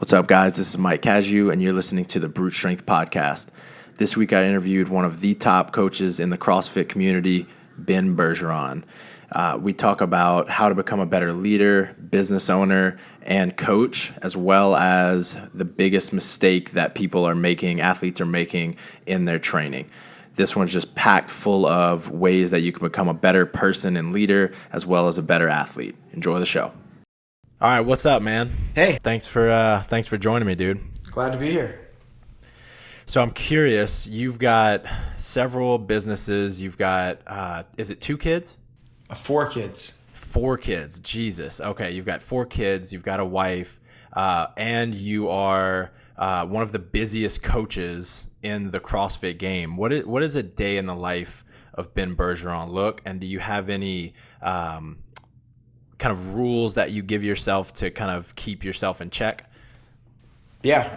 What's up, guys? This is Mike Casu, and you're listening to the Brute Strength Podcast. This week, I interviewed one of the top coaches in the CrossFit community, Ben Bergeron. We talk about how to become a better leader, business owner, and coach, as well as the biggest mistake that people are making, athletes are making in their training. This one's just packed full of ways that you can become a better person and leader, as well as a better athlete. Enjoy the show. All right, what's up, man? Hey. Thanks for joining me, dude. Glad to be here. So I'm curious, you've got several businesses. You've got, is it 2 kids? 4 kids. 4 kids. Jesus. Okay, you've got 4 kids. You've got a wife, and you are one of the busiest coaches in the CrossFit game. What is a day in the life of Ben Bergeron look? And do you have any kind of rules that you give yourself to kind of keep yourself in check? Yeah.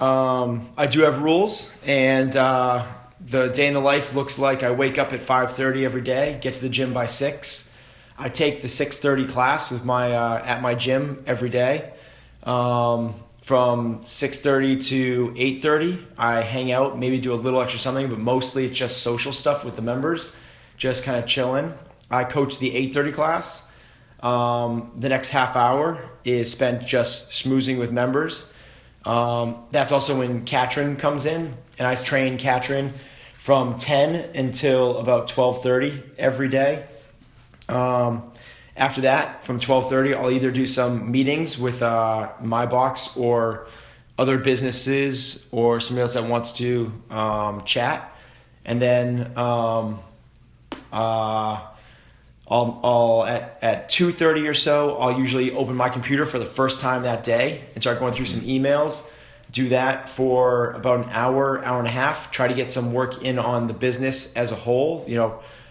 I do have rules, and the day in the life looks like I wake up at 5:30 every day, get to the gym by 6. I take the 6:30 class with my at my gym every day. From 6:30 to 8:30, I hang out, maybe do a little extra something, but mostly it's just social stuff with the members, just kind of chilling. I coach the 8:30 class. The next half hour is spent just schmoozing with members. That's also when Katrin comes in, and I train Katrin from 10 until about 12:30 every day. After that, from 12:30, I'll either do some meetings with my box or other businesses or somebody else that wants to chat. And then I'll at 2:30 or so, I'll usually open my computer for the first time that day and start going through some emails. Do that for about an hour, hour and a half. Try to get some work in on the business as a whole,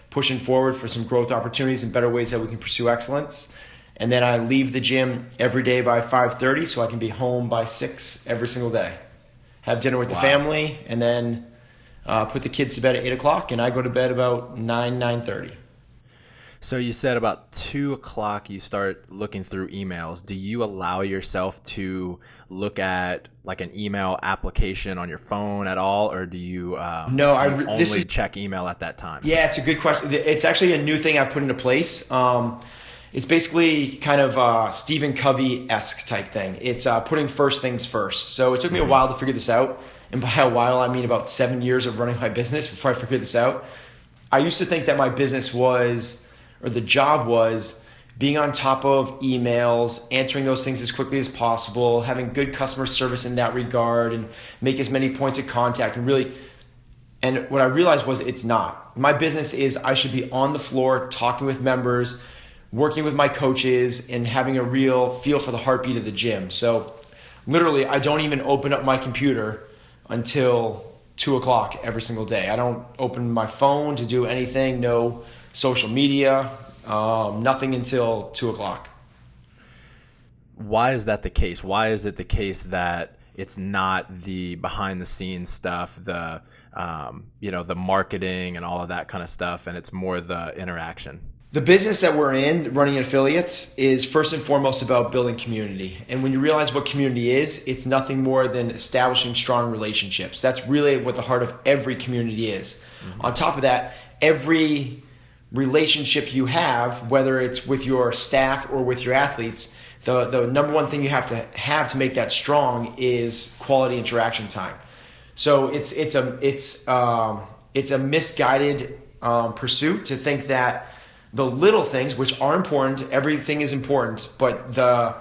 pushing forward for some growth opportunities and better ways that we can pursue excellence. And then I leave the gym every day by 5:30 so I can be home by 6 every single day. Have dinner with the family, and then put the kids to bed at 8 o'clock, and I go to bed about 9:30. So you said about 2 o'clock you start looking through emails. Do you allow yourself to look at like an email application on your phone at all, or do you only check email at that time? Yeah, it's a good question. It's actually a new thing I put into place. It's basically kind of Stephen Covey-esque type thing. It's putting first things first. So it took me a while to figure this out. And by a while, I mean about 7 years of running my business before I figured this out. I used to think that my business the job was being on top of emails, answering those things as quickly as possible, having good customer service in that regard, and make as many points of contact. And what I realized was it's not. My business is I should be on the floor talking with members, working with my coaches, and having a real feel for the heartbeat of the gym. So literally, I don't even open up my computer until 2 o'clock every single day. I don't open my phone to do anything, no social media, nothing until 2 o'clock. Why is that the case? Why is it the case that it's not the behind the scenes stuff, the marketing and all of that kind of stuff, and it's more the interaction? The business that we're in, running affiliates, is first and foremost about building community. And when you realize what community is, it's nothing more than establishing strong relationships. That's really what the heart of every community is. Mm-hmm. On top of that, every relationship you have, whether it's with your staff or with your athletes, the number one thing you have to make that strong is quality interaction time. So it's a misguided pursuit to think that the little things, which are important, everything is important, but the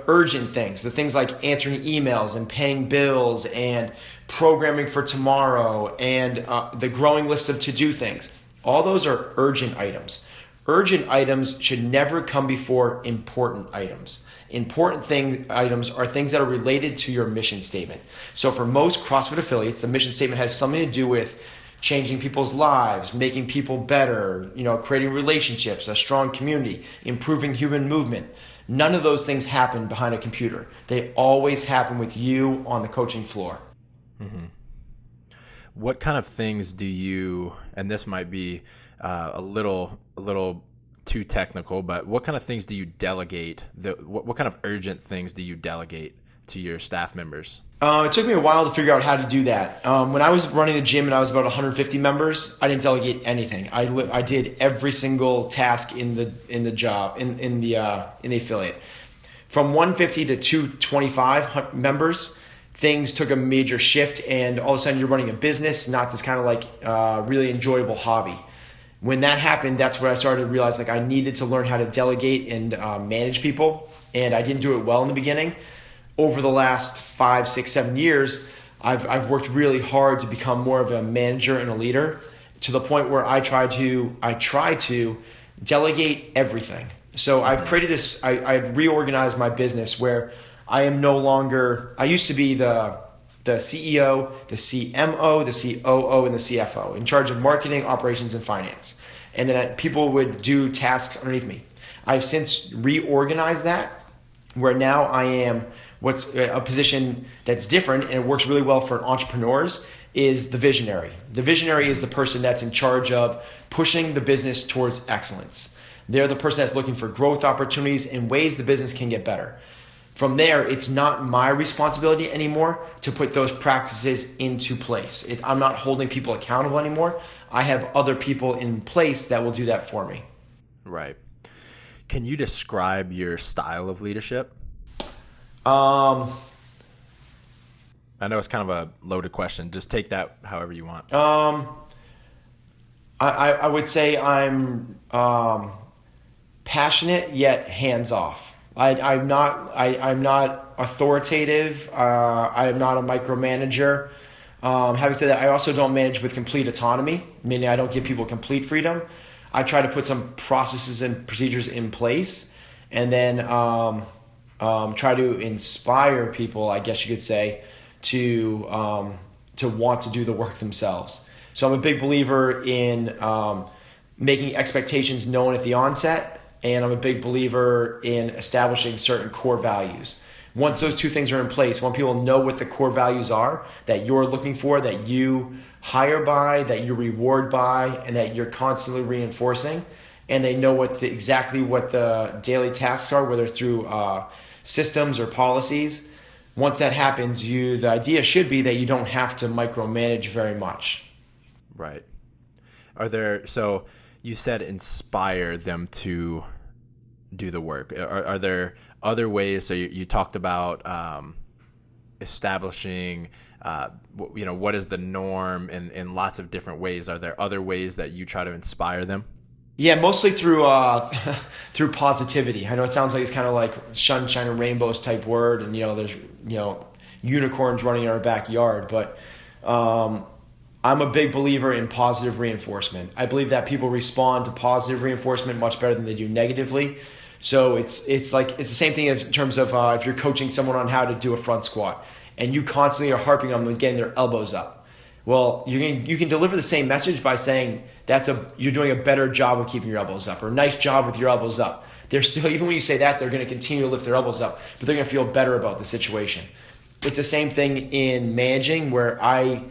urgent things, the things like answering emails and paying bills and programming for tomorrow and the growing list of to-do things, all those are urgent items. Urgent items should never come before important items. Important items are things that are related to your mission statement. So for most CrossFit affiliates, the mission statement has something to do with changing people's lives, making people better, creating relationships, a strong community, improving human movement. None of those things happen behind a computer. They always happen with you on the coaching floor. Mm-hmm. What kind of things do you, and this might be a little too technical, but what kind of things do you delegate? What kind of urgent things do you delegate to your staff members? It took me a while to figure out how to do that. When I was running the gym and I was about 150 members, I didn't delegate anything. I did every single task in the job in the affiliate. From 150 to 225 members, things took a major shift, and all of a sudden you're running a business, not this kind of like really enjoyable hobby. When that happened, that's where I started to realize like I needed to learn how to delegate and manage people, and I didn't do it well in the beginning. Over the last 5, 6, 7 years, I've worked really hard to become more of a manager and a leader, to the point where I try to delegate everything. So I've created this. I've reorganized my business where I am no longer. I used to be the CEO, the CMO, the COO, and the CFO, in charge of marketing, operations, and finance. And then people would do tasks underneath me. I've since reorganized that, where now I am what's a position that's different, and it works really well for entrepreneurs, is the visionary. The visionary is the person that's in charge of pushing the business towards excellence. They're the person that's looking for growth opportunities and ways the business can get better. From there, it's not my responsibility anymore to put those practices into place. I'm not holding people accountable anymore. I have other people in place that will do that for me. Right. Can you describe your style of leadership? I know it's kind of a loaded question. Just take that however you want. I would say I'm passionate yet hands off. I'm not authoritative. I'm not a micromanager. Having said that, I also don't manage with complete autonomy, meaning I don't give people complete freedom. I try to put some processes and procedures in place, and then try to inspire people, I guess you could say, to want to do the work themselves. So I'm a big believer in making expectations known at the onset, and I'm a big believer in establishing certain core values. Once those two things are in place, when people know what the core values are that you're looking for, that you hire by, that you reward by, and that you're constantly reinforcing, and they know exactly what the daily tasks are, whether through systems or policies. Once that happens, the idea should be that you don't have to micromanage very much. Right. So you said inspire them to do the work. Are there other ways? So you talked about establishing, what is the norm in lots of different ways. Are there other ways that you try to inspire them? Yeah, mostly through through positivity. I know it sounds like it's kind of like sunshine and rainbows type word, and there's unicorns running in our backyard, but I'm a big believer in positive reinforcement. I believe that people respond to positive reinforcement much better than they do negatively. So it's the same thing in terms of if you're coaching someone on how to do a front squat, and you constantly are harping on them getting their elbows up. Well, you can deliver the same message by saying you're doing a better job of keeping your elbows up, or nice job with your elbows up. They're still, even when you say that, they're going to continue to lift their elbows up, but they're going to feel better about the situation. It's the same thing in managing, where I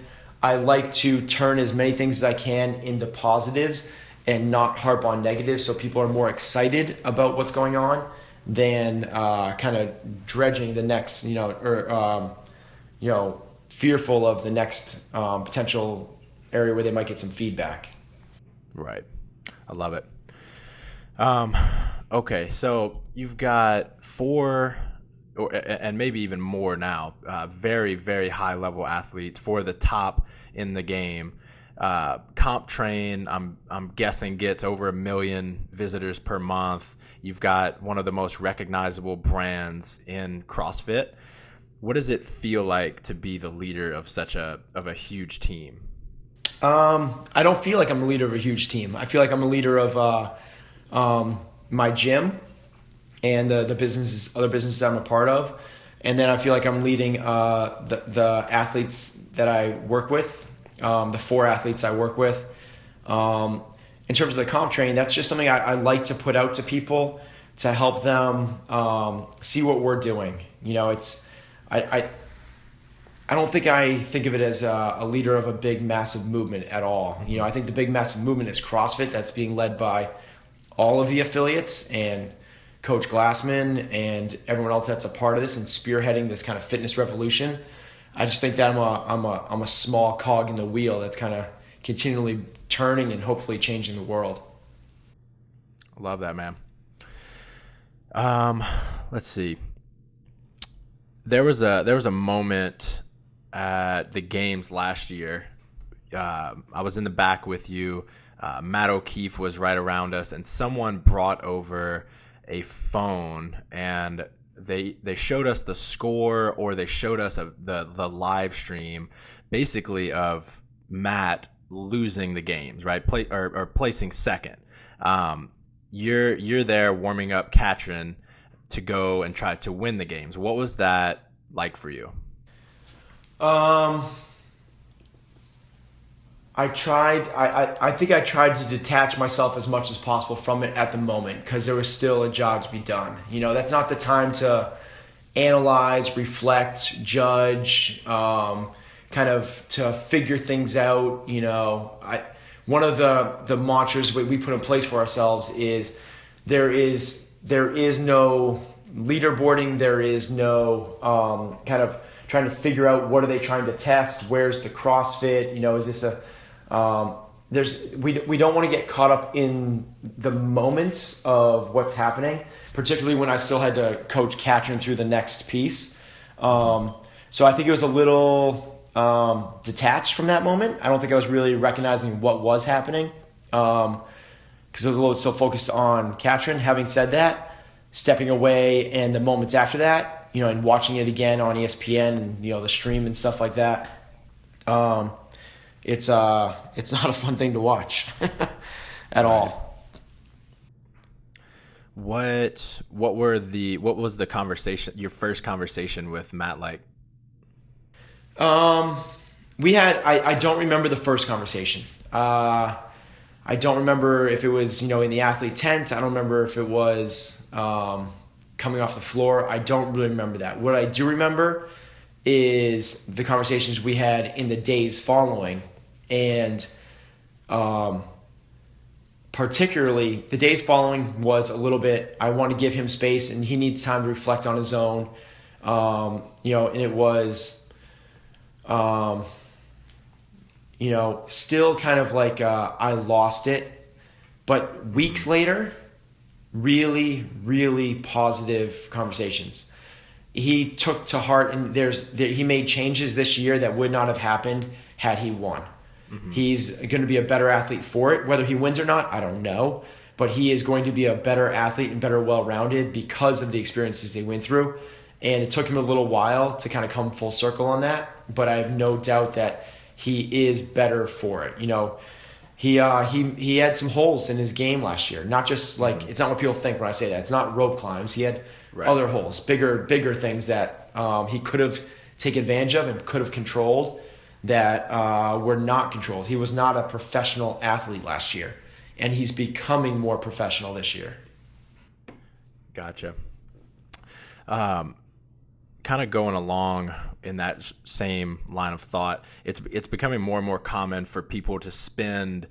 like to turn as many things as I can into positives and not harp on negatives, so people are more excited about what's going on than kind of dredging the next, fearful of the next potential area where they might get some feedback. Right. I love it. Okay, so you've got 4 and maybe even more now, very, very high level athletes, 4 of the top in the game. Comp Train, I'm guessing, gets over 1 million visitors per month. You've got one of the most recognizable brands in CrossFit. What does it feel like to be the leader of such a huge team? I don't feel like I'm a leader of a huge team. I feel like I'm a leader of my gym and the other businesses I'm a part of, and then I feel like I'm leading the athletes that I work with, the 4 athletes I work with. In terms of the Comp Train, that's just something I like to put out to people to help them see what we're doing. I don't think I think of it as a leader of a big, massive movement at all. I think the big, massive movement is CrossFit, that's being led by all of the affiliates and Coach Glassman and everyone else that's a part of this and spearheading this kind of fitness revolution. I just think that I'm a small cog in the wheel that's kind of continually turning and hopefully changing the world. Love that, man. Let's see. There was a moment at the games last year. I was in the back with you. Matt O'Keefe was right around us, and someone brought over a phone, and they showed us the score, or they showed us the live stream, basically of Matt losing the games, right? Or placing second. You're there warming up Katrin to go and try to win the games. What was that like for you? I think I tried to detach myself as much as possible from it at the moment because there was still a job to be done. That's not the time to analyze, reflect, judge, kind of to figure things out. One of the mantras we put in place for ourselves is there is no leaderboarding. There is no kind of trying to figure out what are they trying to test. Where's the CrossFit? Is this we don't want to get caught up in the moments of what's happening, particularly when I still had to coach Katrin through the next piece. So I think it was a little detached from that moment. I don't think I was really recognizing what was happening because I was a little still focused on Katrin. Having said that, stepping away and the moments after that, and watching it again on ESPN and the stream and stuff like that, it's not a fun thing to watch at all. What was the conversation, your first conversation with Matt like? We had, I don't remember the first conversation. I don't remember if it was, in the athlete tent. I don't remember if it was, coming off the floor. I don't really remember that. What I do remember is the conversations we had in the days following, and, particularly the days following was a little bit, I want to give him space and he needs time to reflect on his own. And it was, still kind of like I lost it, but weeks later, really, really positive conversations. He took to heart, and he made changes this year that would not have happened had he won. Mm-hmm. He's going to be a better athlete for it. Whether he wins or not, I don't know, but he is going to be a better athlete and better well-rounded because of the experiences they went through. And it took him a little while to kind of come full circle on that, but I have no doubt that he is better for it. He had some holes in his game last year. Not just like, it's not what people think when I say that. It's not rope climbs. He had other holes, bigger things that he could have taken advantage of and could have controlled that were not controlled. He was not a professional athlete last year, and he's becoming more professional this year. Gotcha. Kind of going along in that same line of thought, it's becoming more and more common for people to spend,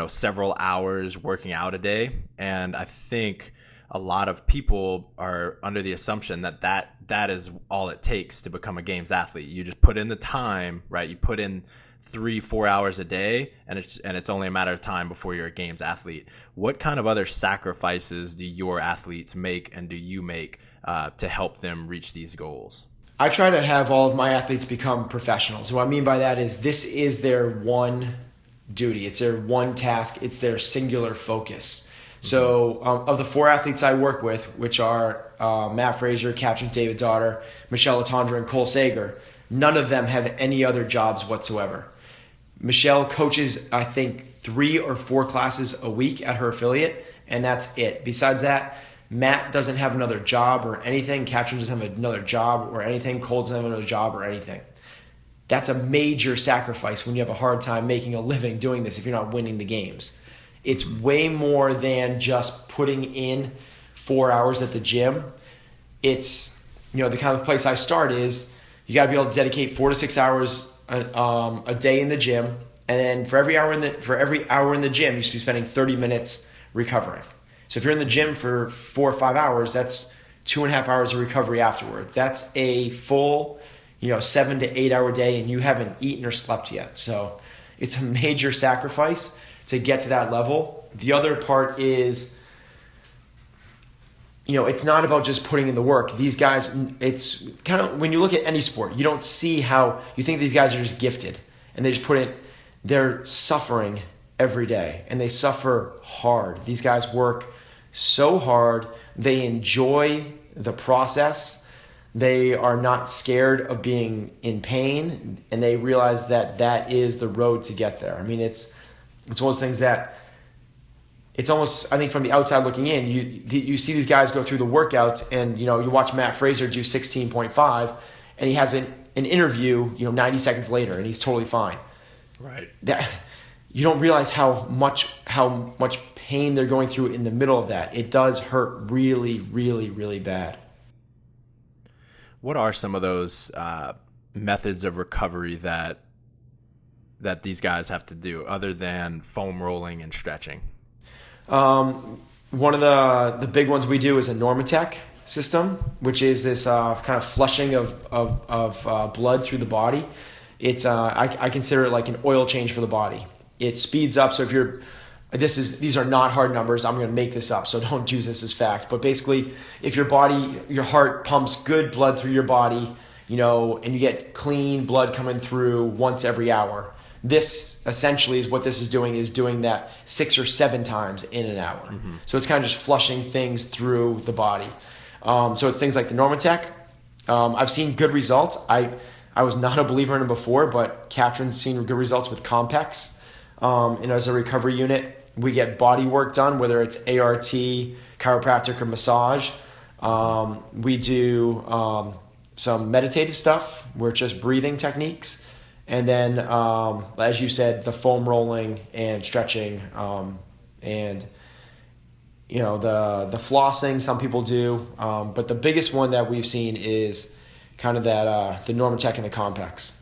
several hours working out a day. And I think a lot of people are under the assumption that is all it takes to become a games athlete. You just put in the time, right? You put in 3-4 hours a day, and it's only a matter of time before you're a games athlete. What kind of other sacrifices do your athletes make, and do you make to help them reach these goals? I try to have all of my athletes become professionals. What I mean by that is this is their one duty. It's their one task. It's their singular focus. So of the 4 athletes I work with, which are Matt Fraser, Katrin Davidsdottir, Michelle Letendre, and Cole Sager, none of them have any other jobs whatsoever. Michelle coaches, I think, 3 or 4 classes a week at her affiliate, and that's it. Besides that, Matt doesn't have another job or anything. Katrin doesn't have another job or anything. Cole doesn't have another job or anything. That's a major sacrifice when you have a hard time making a living doing this if you're not winning the games. It's way more than just putting in 4 hours at the gym. It's, the kind of place I start is you got to be able to dedicate 4 to 6 hours a day in the gym, and then for every hour in the gym, you should be spending 30 minutes recovering. So if you're in the gym for 4 or 5 hours, that's 2.5 hours of recovery afterwards. That's a full, 7 to 8 hour day, and you haven't eaten or slept yet. So it's a major sacrifice to get to that level. The other part is, it's not about just putting in the work. These guys, it's kind of, when you look at any sport, you don't see how, you think these guys are just gifted and they just put it, they're suffering every day and they suffer hard. These guys work so hard. They enjoy the process. They are not scared of being in pain, and they realize that that is the road to get there. I mean, it's one of those things that it's almost, I think from the outside looking in, you see these guys go through the workouts, and you watch Matt Fraser do 16.5, and he has an interview 90 seconds later, and he's totally fine. Right. That you don't realize how much pain they're going through in the middle of that. It does hurt really, really, really bad. What are some of those methods of recovery that these guys have to do other than foam rolling and stretching? One of the big ones we do is a Normatec system, which is this kind of flushing of blood through the body. It's I consider it like an oil change for the body. It speeds up. So if you're these are not hard numbers. I'm going to make this up, so don't use this as fact. But basically, if your heart pumps good blood through your body, and you get clean blood coming through once every hour, this essentially is what this is doing that 6 or 7 times in an hour. Mm-hmm. So it's kind of just flushing things through the body. So it's things like the Normatec. I've seen good results. I was not a believer in it before, but Katrin's seen good results with Compex. And as a recovery unit, we get body work done, whether it's ART, chiropractic, or massage. We do some meditative stuff. We're just breathing techniques. And then, as you said, the foam rolling and stretching, and the flossing some people do. But the biggest one that we've seen is kind of that the Normatec and the Compex.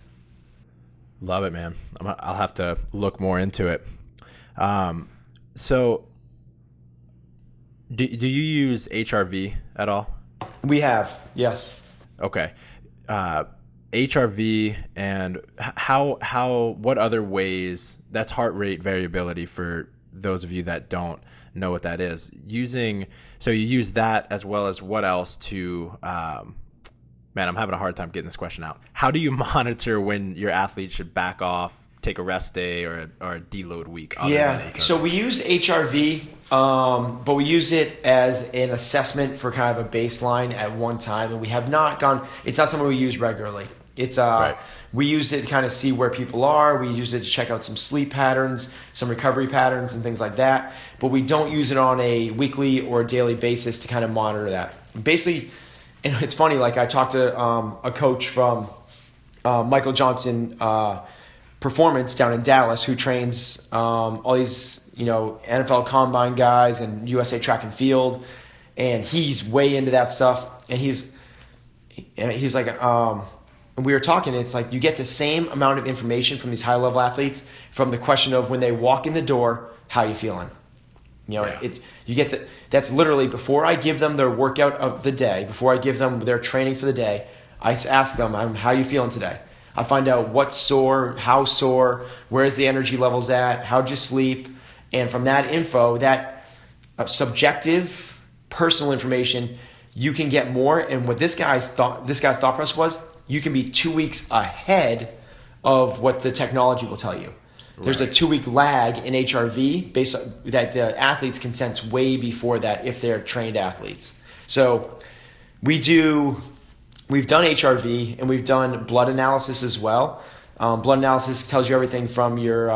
Love it, man. I'll have to look more into it. So, do you use HRV at all? We have, yes. Okay. HRV, and what other ways, that's heart rate variability for those of you that don't know what that is. So you use that as well as what else to, man, I'm having a hard time getting this question out. How do you monitor when your athlete should back off, take a rest day or a deload week? So we use HRV, but we use it as an assessment for kind of a baseline at one time, and we have not gone. It's not something we use regularly. It's right. We use it to kind of see where people are. We use it to check out some sleep patterns, some recovery patterns, and things like that. But we don't use it on a weekly or daily basis to kind of monitor that. Basically, and it's funny. Like I talked to a coach from Michael Johnson Performance down in Dallas, who trains all these NFL Combine guys and USA Track and Field, and he's way into that stuff. And he's like, and we were talking. It's like you get the same amount of information from these high level athletes from the question of when they walk in the door, how you feeling? You get that's literally before I give them their workout of the day, before I give them their training for the day, I ask them, how you feeling today? I find out what's sore, how sore, where's the energy levels at, how'd you sleep, and from that info, that subjective, personal information, you can get more. And what this guy's thought process was, you can be 2 weeks ahead of what the technology will tell you. Right. There's a 2-week lag in HRV based on that the athletes can sense way before that if they're trained athletes. So we've done HRV and we've done blood analysis as well. Blood analysis tells you everything from your,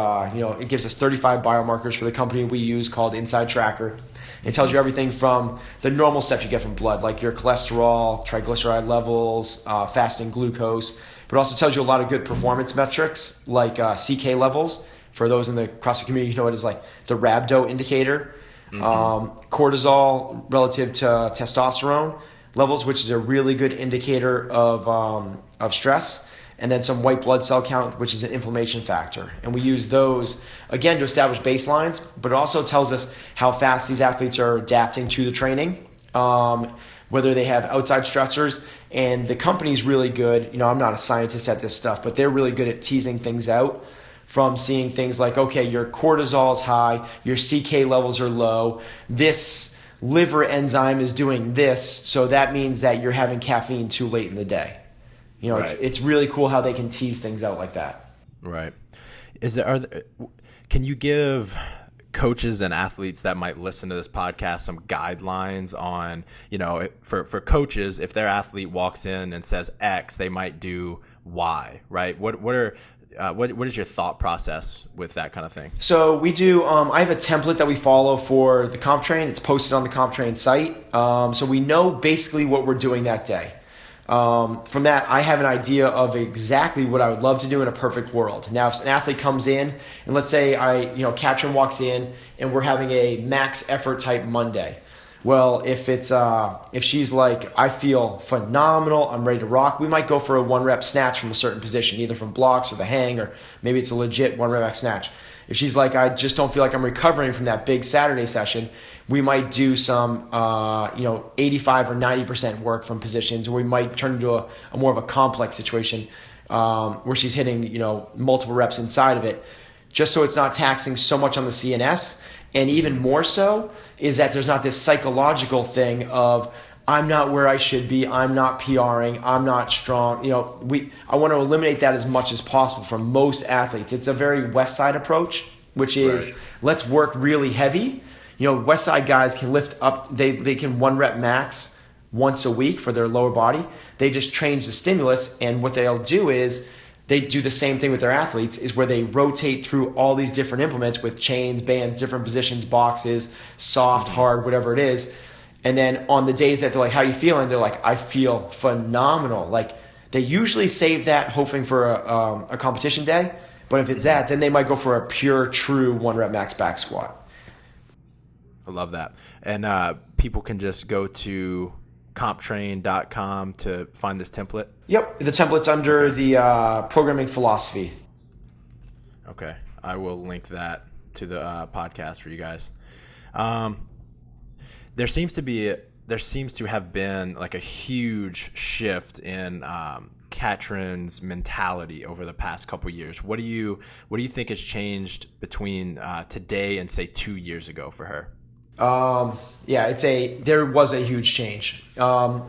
it gives us 35 biomarkers for the company we use called Inside Tracker. It tells you everything from the normal stuff you get from blood, like your cholesterol, triglyceride levels, fasting glucose, but also tells you a lot of good performance metrics like CK levels. For those in the CrossFit community, you know what is like the rhabdo indicator, cortisol relative to testosterone levels, which is a really good indicator of stress. and then some white blood cell count, which is an inflammation factor. And we use those, again, to establish baselines, but it also tells us how fast these athletes are adapting to the training, whether they have outside stressors. And the company's really good. I'm not a scientist at this stuff, but they're really good at teasing things out from seeing things like, okay, your cortisol is high, your CK levels are low, this liver enzyme is doing this, so that means that you're having caffeine too late in the day. Right. It's really cool how they can tease things out like that. Right. Can you give coaches and athletes that might listen to this podcast some guidelines on, for coaches, if their athlete walks in and says X, they might do Y, right? What is your thought process with that kind of thing? So we do, I have a template that we follow for the CompTrain. It's posted on the CompTrain site. So we know basically what we're doing that day. From that, I have an idea of exactly what I would love to do in a perfect world. Now, if an athlete comes in, and let's say Katrin walks in, and we're having a max effort type Monday. Well, if she's like, I feel phenomenal, I'm ready to rock, we might go for a 1-rep snatch from a certain position, either from blocks or the hang, or maybe it's a legit 1-rep max snatch. If she's like, I just don't feel like I'm recovering from that big Saturday session, we might do some 85 or 90% work from positions, or we might turn into a more of a complex situation where she's hitting multiple reps inside of it, just so it's not taxing so much on the CNS. And even more so is that there's not this psychological thing of, I'm not where I should be, I'm not PRing, I'm not strong. I want to eliminate that as much as possible from most athletes. It's a very West Side approach, which is let's work really heavy. West Side guys can lift up, they can 1-rep max once a week for their lower body. They just change the stimulus, and what they'll do is they do the same thing with their athletes, is where they rotate through all these different implements with chains, bands, different positions, boxes, soft, hard, whatever it is. And then on the days that they're like, how you feeling? They're like, I feel phenomenal. Like, they usually save that hoping for a competition day. But if it's that, then they might go for a pure, true 1-rep max back squat. I love that. And people can just go to comptrain.com to find this template? Yep. The template's under the programming philosophy. Okay. I will link that to the podcast for you guys. There seems to have been like a huge shift in Katrin's mentality over the past couple of years. What do you think has changed between today and say 2 years ago for her? There was a huge change.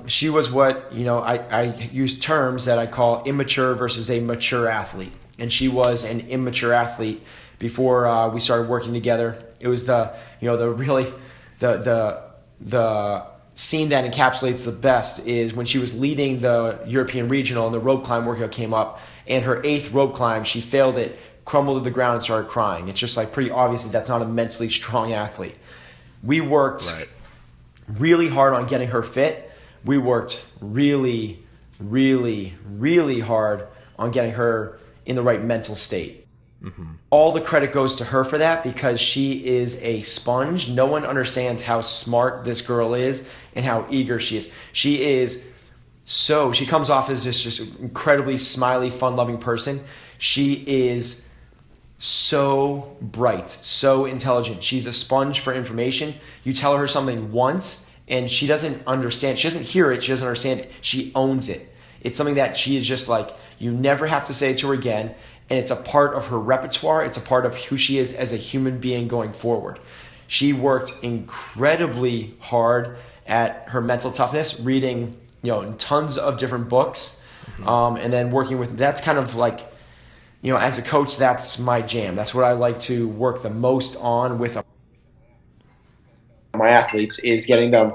She was what, I use terms that I call immature versus a mature athlete. And she was an immature athlete before we started working together. It was the scene that encapsulates the best is when she was leading the European regional and the rope climb workout came up, and her 8th rope climb, she failed it, crumbled to the ground and started crying. It's just like pretty obvious that that's not a mentally strong athlete. We worked really hard on getting her fit. We worked really, really, really hard on getting her in the right mental state. Mm-hmm. All the credit goes to her for that, because she is a sponge. No one understands how smart this girl is and how eager she is. She comes off as this just incredibly smiley, fun-loving person. She is so bright, so intelligent. She's a sponge for information. You tell her something once and she doesn't understand. She doesn't hear it. She doesn't understand it. She owns it. It's something that she is just like, you never have to say it to her again. And it's a part of her repertoire. It's a part of who she is as a human being going forward. She worked incredibly hard at her mental toughness, reading, tons of different books, and then working with, that's kind of like, as a coach, that's my jam. That's what I like to work the most on with my athletes, is getting them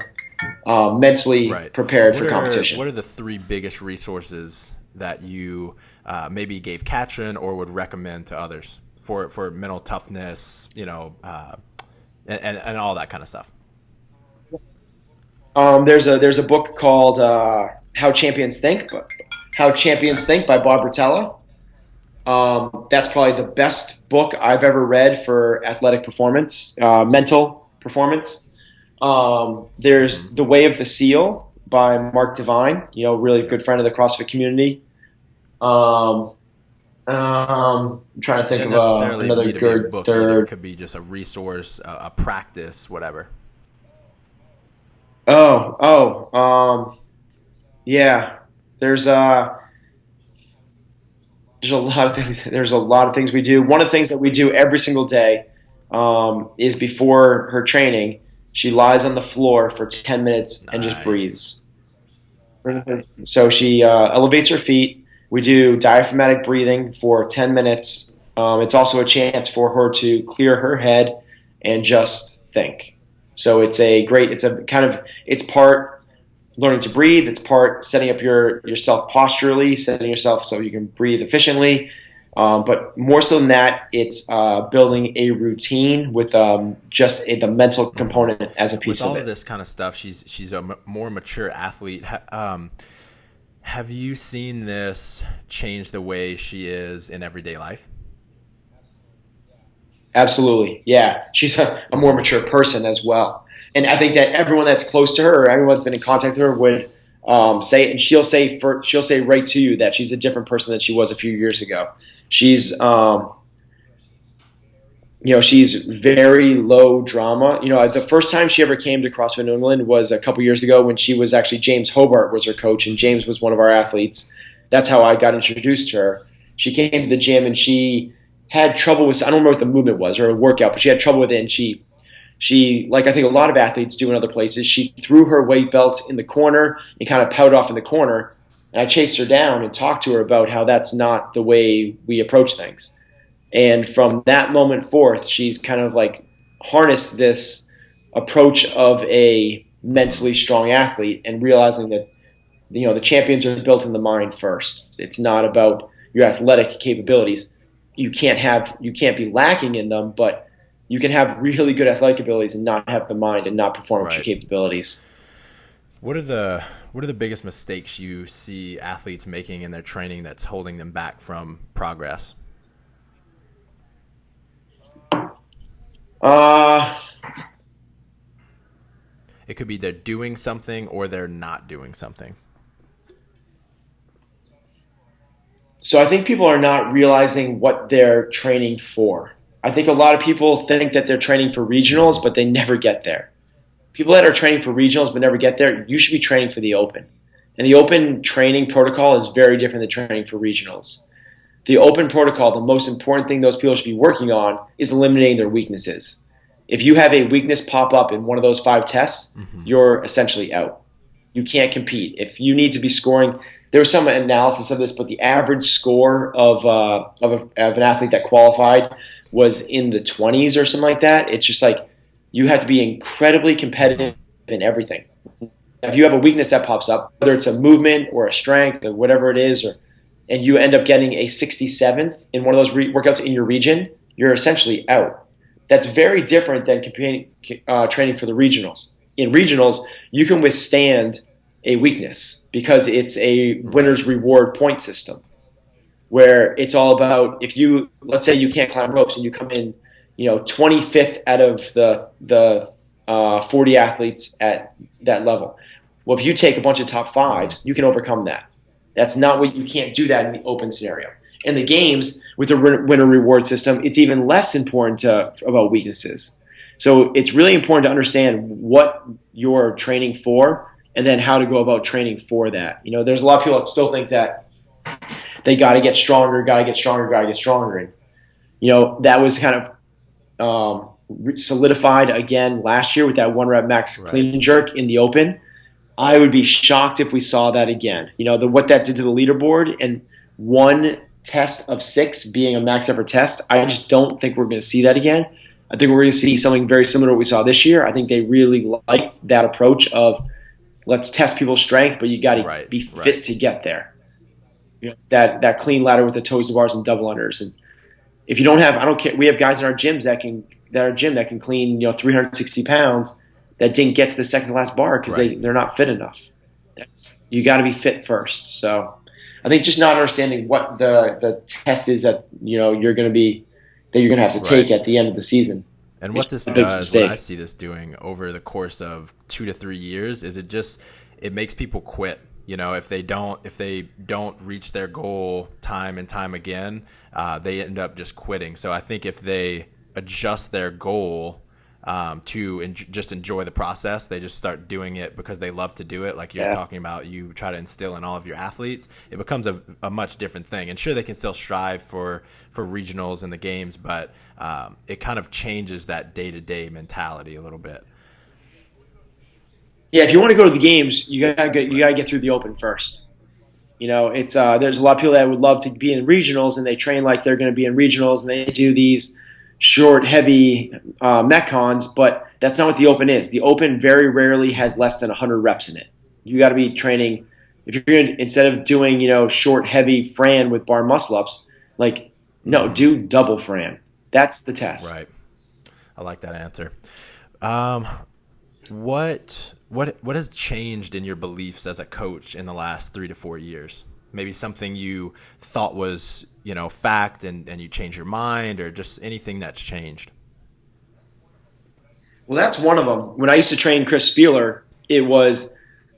mentally prepared for competition. What are the 3 biggest resources that you maybe gave Katrin or would recommend to others for mental toughness, and all that kind of stuff? There's a book called How Champions Think by Bob Rotella. That's probably the best book I've ever read for athletic performance, mental performance. There's The Way of the Seal by Mark Devine, really good friend of the CrossFit community. I'm trying to think Doesn't of necessarily another need to be a good book either. It third. could be just a resource, a practice, whatever. Oh, yeah. There's uh, there's a lot of things. There's a lot of things we do. One of the things that we do every single day is before her training, she lies on the floor for 10 minutes and just Nice. breathes. So she elevates her feet. We do diaphragmatic breathing for 10 minutes. It's also a chance for her to clear her head and just think. So it's a kind of, it's part learning to breathe. It's part setting up yourself posturally, setting yourself so you can breathe efficiently. But more so than that, it's building a routine with the mental Hmm. component as a With piece of all of it. this kind of stuff, she's a more mature athlete. Have you seen this change the way she is in everyday life? Absolutely. Yeah. She's a more Hmm. mature person as well. And I think that everyone that's close to her, or everyone that's been in contact with her would say, and she'll say right to you that she's a different person than she was a few years ago. She's, she's very low drama. The first time she ever came to CrossFit New England was a couple years ago when she was actually James Hobart was her coach, and James was one of our athletes. That's how I got introduced to her. She came to the gym and she had trouble with I don't remember what the movement was or a workout, but she had trouble with it, and she like I think a lot of athletes do in other places. She threw her weight belt in the corner and kind of pouted off in the corner. And I chased her down and talked to her about how that's not the way we approach things. And from that moment forth, she's kind of like harnessed this approach of a Hmm. mentally strong athlete and realizing that the champions are built in the mind first. It's not about your athletic capabilities. You can't be lacking in them, but you can have really good athletic abilities and not have the mind and not perform up to your Right. capabilities. What are the biggest mistakes you see athletes making in their training that's holding them back from progress? Uh, It could be they're doing something or they're not doing something. so I think people are not realizing what they're training for. I think a lot of people think that they're training for regionals, Hmm. but they never get there. People that are training for regionals but never get there, you should be training for the open. And the open training protocol is very different than training for regionals. The open protocol, the most important thing those people should be working on is eliminating their weaknesses. If you have a weakness pop up in one of those 5 tests, Hmm. you're essentially out. You can't compete. If you need to be scoring, there was some analysis of this, but the average score of an athlete that qualified was in the 20s or something like that. It's just like you have to be incredibly Hmm. competitive in everything. If you have a weakness that pops up, whether it's a movement or a strength or whatever it is, and you end up getting a 67th in one of those workouts in your region, you're essentially out. That's very different than training for the regionals. In regionals, you can withstand a weakness because it's a Right. winner's reward point system where it's all about if you let's say you can't climb ropes and you come in 25th out of the 40 athletes at that level. Well, if you take a bunch of top Hmm. fives, you can overcome that. That's not what you can't do that in the open scenario. In the games with the winner reward system, it's even less important about weaknesses. So it's really important to understand what you're training for and then how to go about training for that. There's a lot of people that still think that they got to get stronger, got to get stronger, got to get stronger. And, that was kind of solidified again last year with that one rep max Right. clean and jerk in the open. I would be shocked if we saw that again. What that did to the leaderboard and one test of 6 being a max effort test. I just don't think we're going to see that again. I think we're going to see something very similar to what we saw this year. I think they really liked that approach of let's test people's strength, but you got to Right. be Right. fit to get there. That clean ladder with the toes to bars and double unders. And if you don't have, I don't care. We have guys in our gyms that can clean 360 pounds that didn't get to the second to last bar because Right. they're not fit enough. That's you got to be fit first. So I think just not understanding what the test is that you're going to have to Right. take at the end of the season And is what this a big does, what I mistake. see this doing over the course of 2 to 3 years, is it makes people quit. If they don't reach their goal time and time again, they end up just quitting. So I think if they adjust their goal to just enjoy the process, they just start doing it because they love to do it. Like you're talking about, you try to instill in all of your athletes, it becomes a much different thing. And sure, they can still strive for regionals and the games, but it kind of changes that day-to-day mentality a little bit. Yeah, if you want to go to the games, you gotta get through the Open first. It's there's a lot of people that would love to be in regionals, and they train like they're going to be in regionals, and they do these short, heavy metcons, but that's not what the Open is. The Open very rarely has less than 100 reps in it. You got to be training. If you're going to, instead of doing short, heavy Fran with bar muscle ups, do double Fran. That's the test. Right. I like that answer. What has changed in your beliefs as a coach in the last 3 to 4 years? Maybe something you thought was, fact and you changed your mind, or just anything that's changed. Well, that's one of them. When I used to train Chris Spieler, it was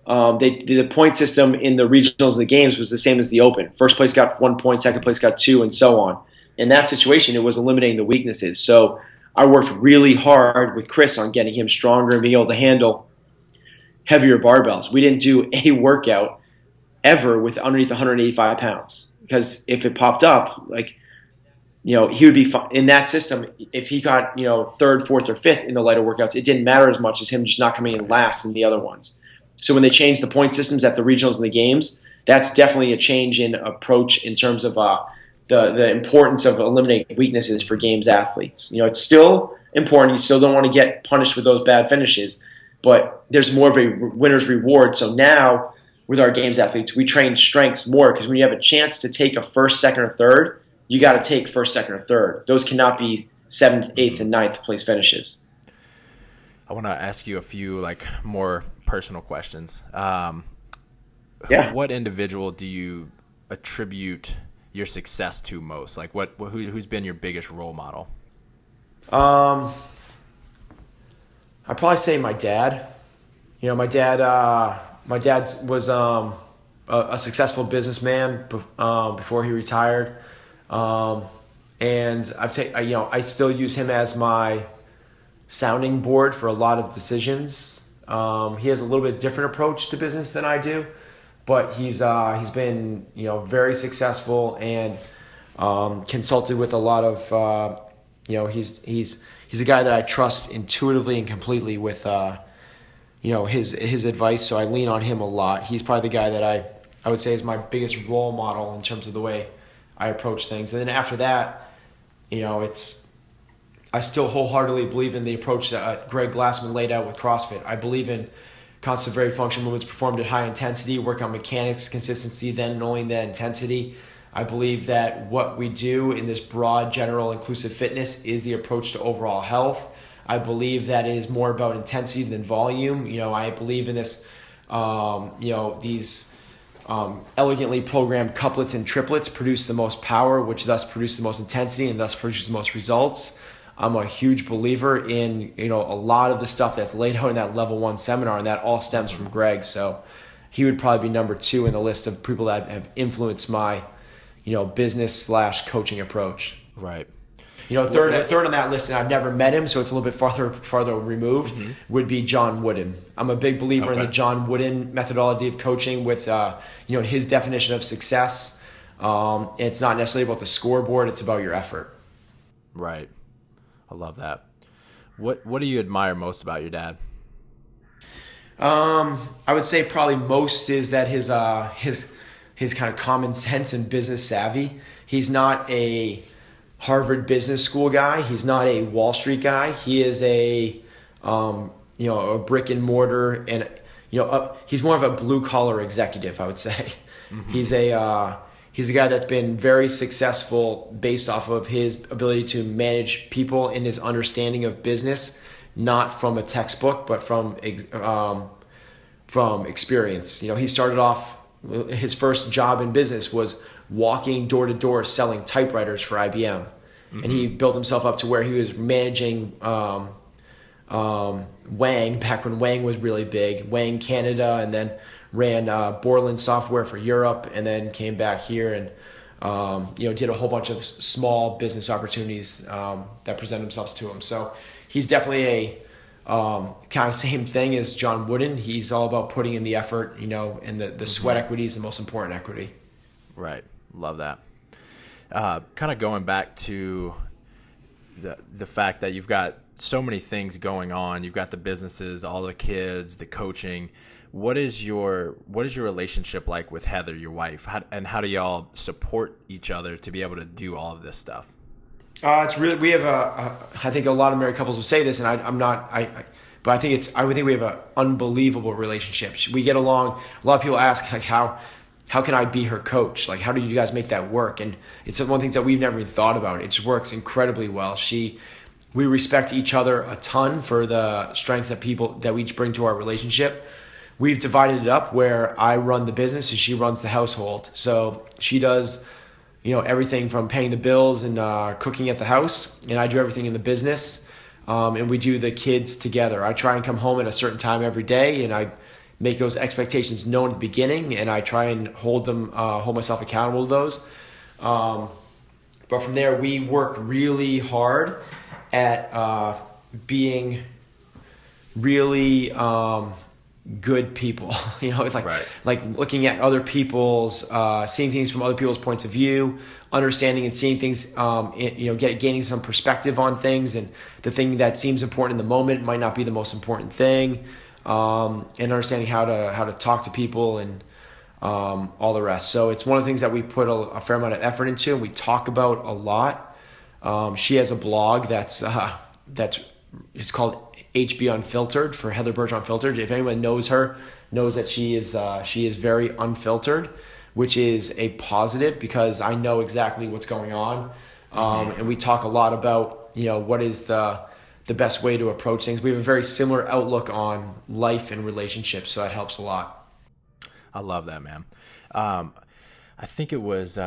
the point system in the regionals of the games was the same as the Open. First place got 1 point, second place got 2, and so on. In that situation, it was eliminating the weaknesses. So I worked really hard with Chris on getting him stronger and being able to handle heavier barbells. We didn't do a workout ever with underneath 185 pounds, because if it popped up, he would be fine. In that system, if he got, third, fourth, or fifth in the lighter workouts, it didn't matter as much as him just not coming in last in the other ones. So when they changed the point systems at the regionals and the games, that's definitely a change in approach in terms of the importance of eliminating weaknesses for games athletes. It's still important. You still don't want to get punished with those bad finishes, but there's more of a winner's reward. So now with our games athletes, we train strengths more, because when you have a chance to take a first, second, or third, you got to take first, second, or third. Those cannot be 7th, 8th, and 9th place finishes. I want to ask you a few more personal questions. What individual do you attribute your success to most? Who's been your biggest role model? I'd probably say my dad. My dad was a successful businessman before he retired, and I still use him as my sounding board for a lot of decisions. He has a little bit different approach to business than I do, but he's been very successful and consulted with a lot of he's a guy that I trust intuitively and completely with his advice, so I lean on him a lot. He's probably the guy that I would say is my biggest role model in terms of the way I approach things. And then after that, I still wholeheartedly believe in the approach that Greg Glassman laid out with CrossFit. I believe in constant varied function movements performed at high intensity, work on mechanics, consistency, then and only that intensity. I believe that what we do in this broad, general, inclusive fitness is the approach to overall health. I believe that is more about intensity than volume. I believe in this, these elegantly programmed couplets and triplets produce the most power, which thus produce the most intensity and thus produce the most results. I'm a huge believer in, a lot of the stuff that's laid out in that level 1 seminar, and that all stems from Greg. So he would probably be number 2 in the list of people that have influenced my, business/coaching approach. Right. Third on that list, and I've never met him, so it's a little bit farther removed, would be John Wooden. I'm a big believer in the John Wooden methodology of coaching with, his definition of success. It's not necessarily about the scoreboard, it's about your effort. Right. I love that. What do you admire most about your dad? I would say probably most is that his kind of common sense and business savvy. He's not a Harvard Business School guy. He's not a Wall Street guy. He is a brick and mortar, and he's more of a blue collar executive, I would say. Mm-hmm. He's a guy that's been very successful based off of his ability to manage people and his understanding of business, not from a textbook, but from experience. He started off, his first job in business was walking door to door selling typewriters for IBM. Mm-hmm. And he built himself up to where he was managing Wang back when Wang was really big, Wang Canada, and then ran Borland software for Europe, and then came back here and did a whole bunch of small business opportunities that present themselves to him. So he's definitely a kind of same thing as John Wooden. He's all about putting in the effort, and the sweat equity is the most important equity. Right. Love that. Kind of going back to the fact that you've got so many things going on. You've got the businesses, all the kids, the coaching. What is your relationship like with Heather, your wife? How do y'all support each other to be able to do all of this stuff? It's really, we have I think a lot of married couples would say this, and but I think we have an unbelievable relationship. We get along. A lot of people ask, like, how can I be her coach? Like, how do you guys make that work? And it's one of the things that we've never even thought about. It just works incredibly well. We respect each other a ton for the strengths that we each bring to our relationship. We've divided it up where I run the business and she runs the household. So she does, everything from paying the bills and cooking at the house, and I do everything in the business. And we do the kids together. I try and come home at a certain time every day, and I make those expectations known at the beginning, and I try and hold myself accountable to those. But from there, we work really hard at being really good people. It's like right. Like looking at other people's, seeing things from other people's points of view, understanding and seeing things, gaining some perspective on things, and the thing that seems important in the moment might not be the most important thing, and understanding how to talk to people and all the rest. So it's one of the things that we put a fair amount of effort into, and we talk about a lot. She has a blog it's called HB Unfiltered, for Heather Bergeron Unfiltered. If anyone knows her, knows that she is very unfiltered, which is a positive because I know exactly what's going on. And we talk a lot about, what is the best way to approach things. We have a very similar outlook on life and relationships, so that helps a lot. I love that, man. I think it was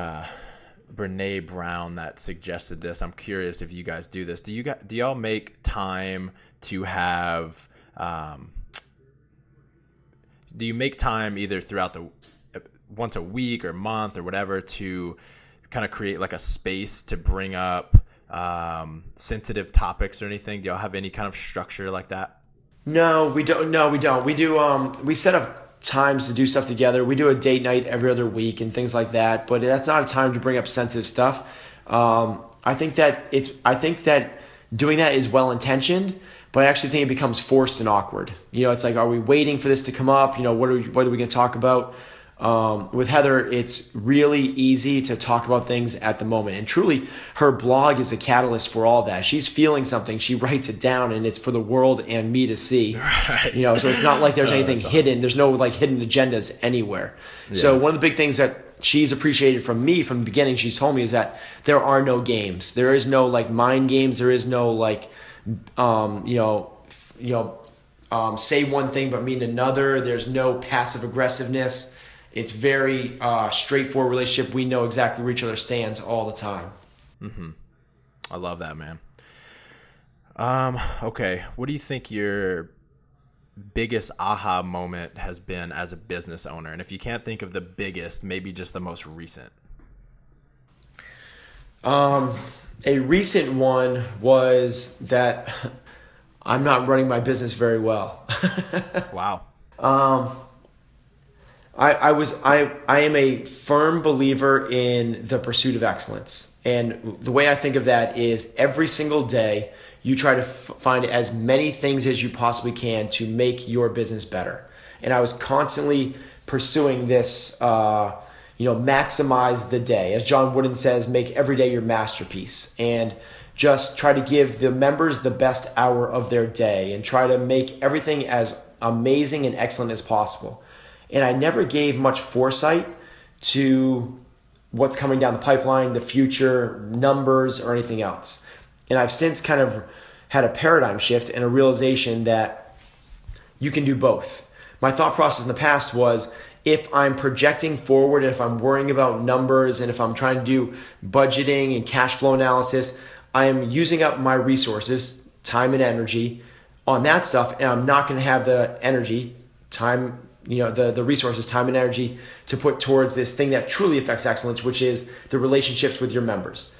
Brene Brown that suggested this. I'm curious if you guys do this. Do y'all make time to have? Do you make time either throughout once a week or month or whatever to kind of create like a space to bring up sensitive topics or anything? Do y'all have any kind of structure like that? No, we don't. We do. We set up times to do stuff together. We do a date night every other week and things like that, but that's not a time to bring up sensitive stuff. I think that doing that is well intentioned, but I actually think it becomes forced and awkward. It's like, are we waiting for this to come up? What are we going to talk about? With Heather, it's really easy to talk about things at the moment. And truly, her blog is a catalyst for all that. She's feeling something, she writes it down, and it's for the world and me to see. Right. So it's not like there's anything hidden. There's no hidden agendas anywhere. Yeah. So one of the big things that she's appreciated from me from the beginning, she's told me, is that there are no games. There is no mind games. There is no say one thing but mean another. There's no passive aggressiveness. It's very straightforward relationship. We know exactly where each other stands all the time. Mm-hmm. I love that, man. Okay. What do you think your biggest aha moment has been as a business owner? And if you can't think of the biggest, maybe just the most recent. A recent one was that I'm not running my business very well. Wow. I am a firm believer in the pursuit of excellence. And the way I think of that is every single day you try to find as many things as you possibly can to make your business better. And I was constantly pursuing this, maximize the day. As John Wooden says, make every day your masterpiece. And just try to give the members the best hour of their day and try to make everything as amazing and excellent as possible. And I never gave much foresight to what's coming down the pipeline, the future, numbers, or anything else. And I've since kind of had a paradigm shift and a realization that you can do both. My thought process in the past was, if I'm projecting forward, and if I'm worrying about numbers, and if I'm trying to do budgeting and cash flow analysis, I am using up my resources, time and energy on that stuff, and I'm not going to have the energy, time, the resources, time and energy to put towards this thing that truly affects excellence, which is the relationships with your members.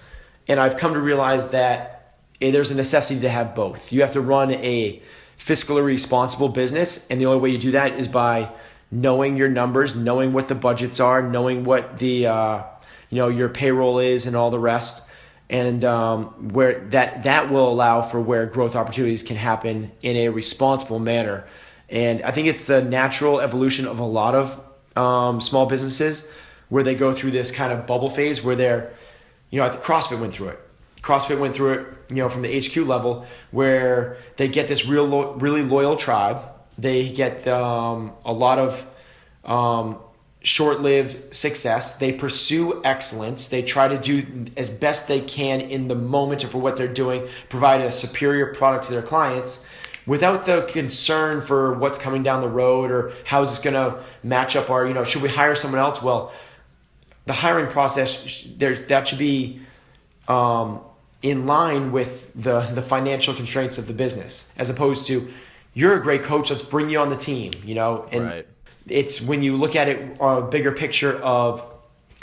And I've come to realize that there's a necessity to have both. You have to run a fiscally responsible business, and the only way you do that is by knowing your numbers, knowing what the budgets are, knowing what the your payroll is, and all the rest, and where that will allow for where growth opportunities can happen in a responsible manner. And I think it's the natural evolution of a lot of small businesses where they go through this kind of bubble phase where they're, I think CrossFit went through it. CrossFit went through it, from the HQ level, where they get this really loyal tribe. They get a lot of short-lived success. They pursue excellence. They try to do as best they can in the moment or for what they're doing, provide a superior product to their clients without the concern for what's coming down the road or how is this going to match up our, should we hire someone else? Well, the hiring process, that should be in line with the financial constraints of the business, as opposed to, you're a great coach, let's bring you on the team, and right. It's when you look at it a bigger picture of,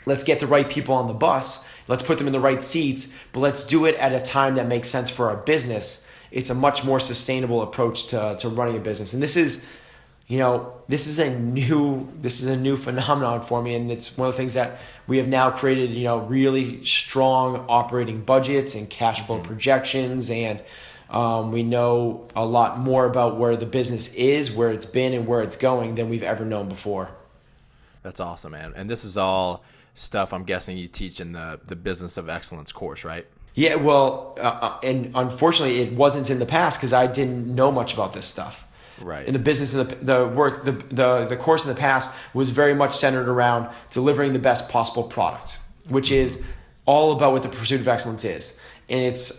let's get the right people on the bus, let's put them in the right seats, but let's do it at a time that makes sense for our business. It's a much more sustainable approach to running a business. And this is a new phenomenon for me, and it's one of the things that we have now created, really strong operating budgets and cash flow projections, and we know a lot more about where the business is, where it's been, and where it's going than we've ever known before. That's awesome, man. And this is all stuff I'm guessing you teach in the Business of Excellence course, right? Yeah, well, and unfortunately it wasn't in the past because I didn't know much about this stuff. Right. In the business and the work, the course in the past was very much centered around delivering the best possible product, which is all about what the pursuit of excellence is. And it's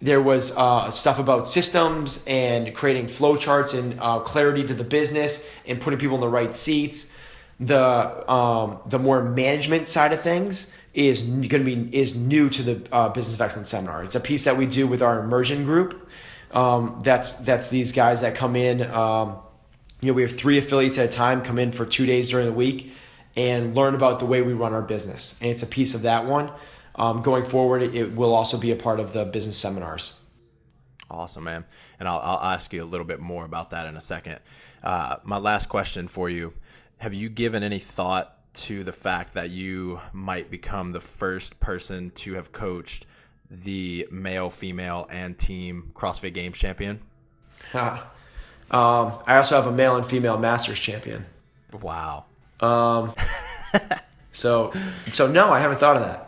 there was stuff about systems and creating flowcharts and clarity to the business and putting people in the right seats. The more management side of things is new to the Business of Excellence seminar. It's a piece that we do with our immersion group. That's these guys that come in. We have 3 affiliates at a time come in for 2 days during the week and learn about the way we run our business. And it's a piece of that one. Going forward, it will also be a part of the business seminars. Awesome, man. And I'll ask you a little bit more about that in a second. My last question for you, have you given any thought to the fact that you might become the first person to have coached the male, female, and team CrossFit Games champion? I also have a male and female Masters champion. Wow. So no, I haven't thought of that.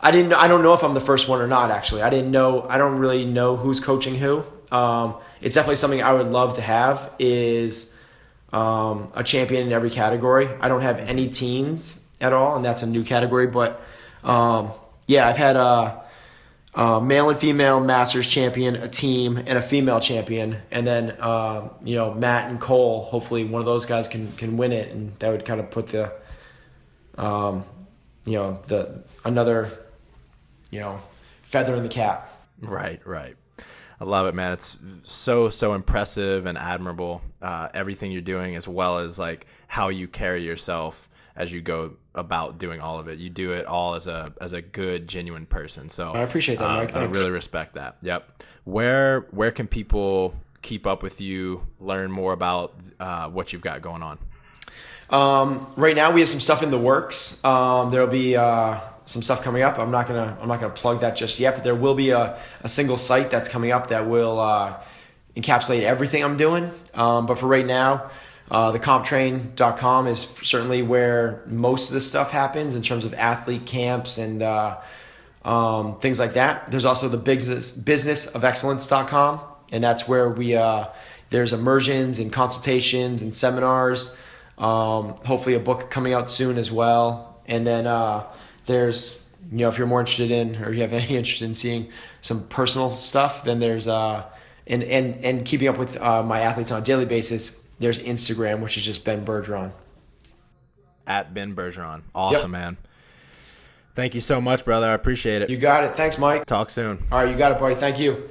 I don't know if I'm the first one or not, actually. I don't really know who's coaching who. It's definitely something I would love to have is a champion in every category. I don't have any teens at all, and that's a new category, but I've had a male and female Masters champion, a team, and a female champion, and then Matt and Cole. Hopefully, one of those guys can win it, and that would kind of put the another feather in the cap. Right. I love it, man. It's so impressive and admirable. Everything you're doing, as well as like how you carry yourself as you go about doing all of it. You do it all as a good, genuine person. So I appreciate that, Mike. Thanks. I really respect that. Yep. Where can people keep up with you, learn more about what you've got going on? Right now we have some stuff in the works. There'll be some stuff coming up. I'm not gonna plug that just yet, but there will be a single site that's coming up that will encapsulate everything I'm doing. But for right now, thecomptrain.com is certainly where most of the stuff happens in terms of athlete camps and things like that. There's also the businessofexcellence.com, and that's where there's immersions and consultations and seminars. Hopefully a book coming out soon as well. And then there's, if you're more interested in, or you have any interest in seeing some personal stuff, then there's and keeping up with my athletes on a daily basis, there's Instagram, which is just Ben Bergeron. At Ben Bergeron. Awesome, Yep. Man. Thank you so much, brother. I appreciate it. You got it. Thanks, Mike. Talk soon. All right, you got it, buddy. Thank you.